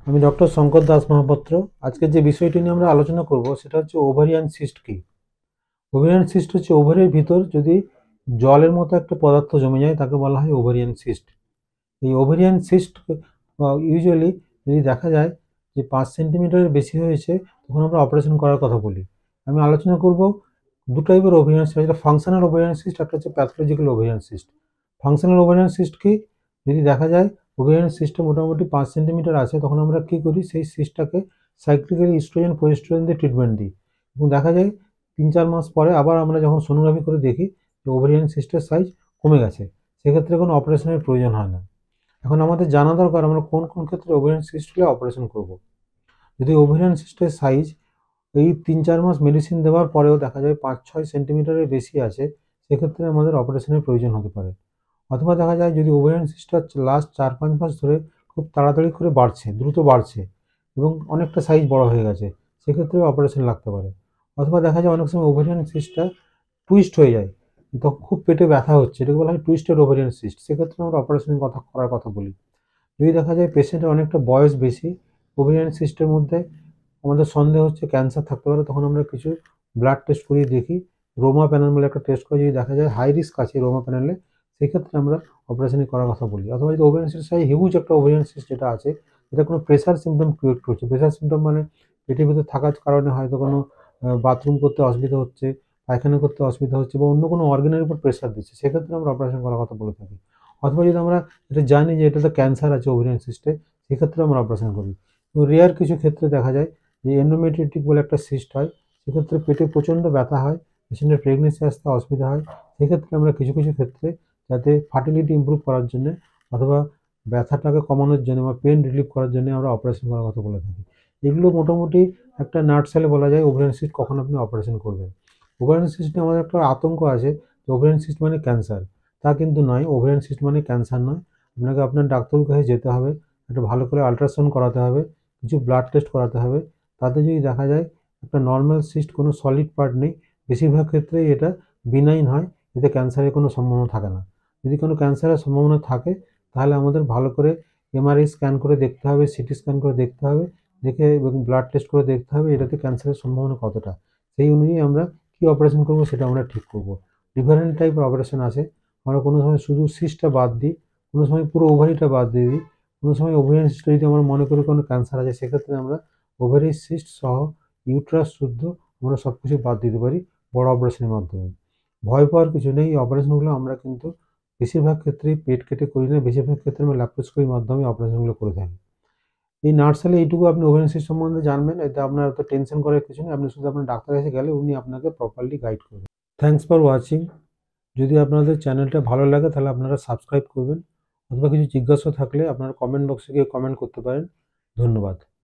আমি ডক্টর শঙ্কর দাস মহাপাত্র। আজকে যে বিষয়টি নিয়ে আমরা আলোচনা করব সেটা হচ্ছে ওভারিয়ান সিস্ট কি। ওভারিয়ান সিস্ট হচ্ছে ওভারির ভিতর যদি জলের মতো একটা পদার্থ জমে যায় তাকে বলা হয় ওভারিয়ান সিস্ট। এই ওভারিয়ান সিস্ট ইউজুয়ালি যদি দেখা যায় যে 5 সেন্টিমিটারের বেশি হয়েছে তখন আমরা অপারেশন করার কথা বলি। আমি আলোচনা করব দু টাইপের ওভারিয়ান সিস্ট, একটা ফাংশনাল ওভারিয়ান সিস্ট, একটা হচ্ছে pathological ovarian cyst. Functional ovarian cyst কি, যদি দেখা যায় ওভারিয়ান সিস্টে মোটামুটি 5 সেন্টিমিটার আছে তখন আমরা কী করি, সেই সিস্টটাকে সাইক্লিক্যালি ইস্ট্রোজেন প্রোজেস্টেরন দিয়ে ট্রিটমেন্ট দিই এবং দেখা যায় 3-4 মাস পরে আবার আমরা যখন সোনোগ্রাফি করে দেখি যে ওভারিয়ান সিস্টের সাইজ কমে গেছে, সেক্ষেত্রে কোনো অপারেশনের প্রয়োজন হয় না। এখন আমাদের জানা দরকার আমরা কোন কোন ক্ষেত্রে ওভারিয়ান সিস্ট হলে অপারেশন করব। যদি ওভারিয়ান সিস্টের সাইজ এই 3-4 মাস মেডিসিন দেওয়ার পরেও দেখা যায় 5-6 সেন্টিমিটারের বেশি আছে, সেক্ষেত্রে আমাদের অপারেশনের প্রয়োজন হতে পারে। অথবা দেখা যায় যদি ওভারিয়ান সিস্টটা লাস্ট 4-5 মাস ধরে খুব তাড়াতাড়ি করে বাড়ছে, দ্রুত বাড়ছে এবং অনেকটা সাইজ বড় হয়ে গেছে, সেক্ষেত্রেও অপারেশন লাগতে পারে। অথবা দেখা যায় অনেক সময় ওভারিয়ান সিস্টটা টুইস্ট হয়ে যায়, তখন খুব পেটে ব্যথা হচ্ছে, এটাকে বলা হয় টুইস্টেড ওভারিয়ান সিস্ট, সেক্ষেত্রে আমরা অপারেশনের কথা করার কথা বলি। যদি দেখা যায় পেশেন্টের অনেকটা বয়স বেশি, ওভারিয়ান সিস্টের মধ্যে আমাদের সন্দেহ হচ্ছে ক্যান্সার থাকতে পারে, তখন আমরা কিছু ব্লাড টেস্ট করিয়ে দেখি। রোমা প্যানেল বলে একটা টেস্ট করে যদি দেখা যায় হাই রিস্ক আছে রোমা প্যানেলে, সেক্ষেত্রে আমরা অপারেশনই করার কথা বলি। অথবা যদি ওভারিয়ান সিস্ট হয় হিউজ একটা ওভারিয়ান সিস্ট যেটা আছে, এটা কোনো প্রেশার সিমটম ক্রিয়েট করছে, প্রেশার সিমটম মানে পেটের ভিতরে থাকার কারণে হয়তো কোনো বাথরুম করতে অসুবিধা হচ্ছে, পায়খানা করতে অসুবিধা হচ্ছে বা অন্য কোনো অর্গানের উপর প্রেশার দিচ্ছে, সেক্ষেত্রে আমরা অপারেশন করার কথা বলে থাকি। অথবা যদি আমরা এটা জানি যে এটাতে ক্যান্সার আছে ওভারিয়ান সিস্টে, সেক্ষেত্রে আমরা অপারেশন করি। তো রেয়ার কিছু ক্ষেত্রে দেখা যায় যে এন্ডোমেট্রিওটিক বলে একটা সিস্ট হয়, সেক্ষেত্রে পেটে প্রচণ্ড ব্যথা হয়, পেশেন্টের প্রেগনেন্সি আসতে অসুবিধা হয়, সেক্ষেত্রে আমরা কিছু কিছু ক্ষেত্রে যাতে ফার্টিলিটি ইমপ্রুভ করার জন্যে অথবা ব্যথাটাকে কমানোর জন্য বা পেন রিলিফ করার জন্য আমরা অপারেশন করার কথা বলে থাকি। এগুলো মোটামুটি একটা নাটসেলে বলা যায় ওভারিয়ান সিস্ট কখন আপনি অপারেশন করবেন। ওভারিয়ান সিস্ট নিয়ে আমাদের একটা আতঙ্ক আছে যে ওভারিয়ান সিস্ট মানে ক্যান্সার, তা কিন্তু নয়। ওভারিয়ান সিস্ট মানে ক্যান্সার নয়। আপনাকে আপনার ডাক্তারের কাছে যেতে হবে, একটা ভালো করে আল্ট্রাসাউন্ড করাতে হবে, কিছু ব্লাড টেস্ট করাতে হবে। তাতে যদি দেখা যায় একটা নর্মাল সিস্ট, কোনো সলিড পার্ট নেই, বেশিরভাগ ক্ষেত্রেই এটা বিনাইন হয়, এতে ক্যান্সারের কোনো সম্ভাবনা থাকে না। যদি কোনো ক্যান্সারের সম্ভাবনা থাকে তাহলে আমাদের ভালো করে এমআরআই স্ক্যান করে দেখতে হবে, সিটি স্ক্যান করে দেখতে হবে, দেখে এবং ব্লাড টেস্ট করে দেখতে হবে এটাতে ক্যান্সারের সম্ভাবনা কতটা। সেই অনুযায়ী আমরা কী অপারেশন করব সেটা আমরা ঠিক করব। ডিফারেন্ট টাইপের অপারেশন আছে। আমরা কোনো সময় শুধু সিস্টটা বাদ দিই, কোনো সময় পুরো ওভারিটা বাদ দিয়ে দিই, কোনো সময় ওভারিয়ান সিস্টে যদি আমরা মনে করি কোনো ক্যান্সার আছে, সেক্ষেত্রে আমরা ওভারি সিস্ট সহ ইউট্রাস শুদ্ধ আমরা সব কিছু বাদ দিতে পারি বড় অপারেশনের মাধ্যমে। ভয় পাওয়ার কিছু নেই। এই অপারেশনগুলো আমরা কিন্তু বেশিরভাগ ক্ষেত্রেই পেট কেটে করি না, বেশিরভাগ ক্ষেত্রে আমরা ল্যাপ্রোস্কোপির মাধ্যমে অপারেশনগুলো করে থাকি। এই নার্সালে এইটুকু আপনি ওভারিয়ান সিস্ট সম্বন্ধে জানবেন, এতে আপনার এত টেনশন করার কিছু নেই। আপনি শুধু আপনার ডাক্তারের কাছে গেলে উনি আপনাকে প্রপারলি গাইড করবেন। Thanks for watching. যদি আপনাদের চ্যানেলটা ভালো লাগে তাহলে আপনারা সাবস্ক্রাইব করবেন, অথবা কিছু জিজ্ঞাসা থাকলে আপনারা কমেন্ট বক্সে গিয়ে কমেন্ট করতে পারেন। ধন্যবাদ।